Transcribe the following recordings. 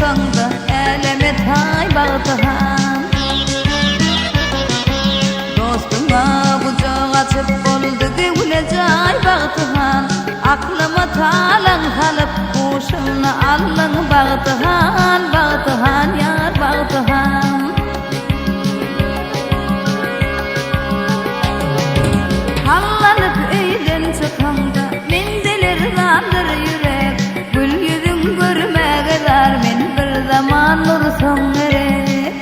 çıkanda eleme tay bağıtıhan dostuma kucak açıp oldu gülecay bağıtıhan aklıma talan kalıp kuşumla allın bağıtıhan bağıtıhan yar bağıtıhan hallanıp öyden çıkanda mendeler landır yürek gül yüzün görmeye dar men bir zaman nur songerek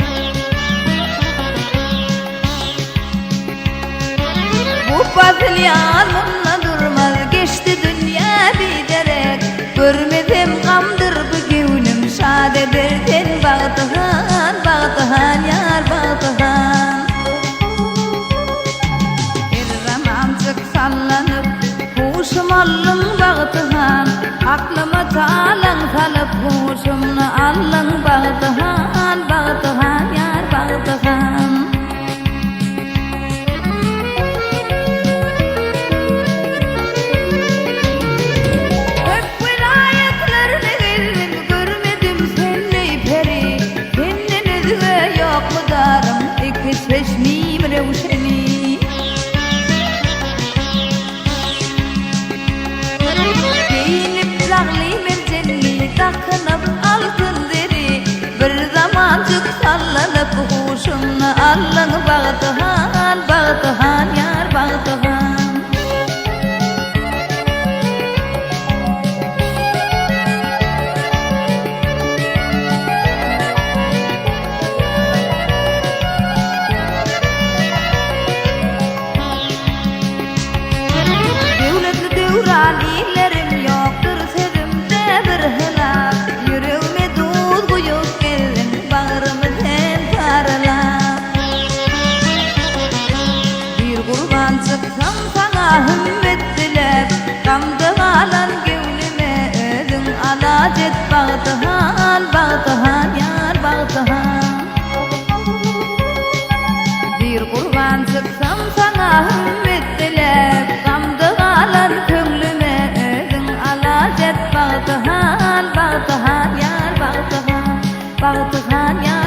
bu fazıl yanımla durmaz geçti dünya biderek görmedim gamdır bu gönlüm şad ederken bağıtıhan bağıtıhan yar bağıtıhan sallanıp kuşum allın bağıtıhan aklıma talan kalıp kuşumla allın bağıtıhan bağıtıhan yar bağıtıhan hep vilayetlerini gezdim görmedim seni peri senden özge yok mu darım iki çeşmim revşeni takınıp altın deri bir zamancık sallanıp kuşumla allın bağıtıhan bağıtıhan yar bağıtıhan devletli devranilerim yoktur sevimde bir hılap yüreğime duz kuyup geldin bağrımı sen paralap bir kurban çıksam sana hümmet dilep gamdı alan gönlüme özün alacet bağıtıhan bağıtıhan yar bağıtıhan bir kurban çıksam sana hümmet dilep gamdı alan gönlüme özün alacet bağıtıhan bağıtıhan yar bağıtıhan bağıtıhan yar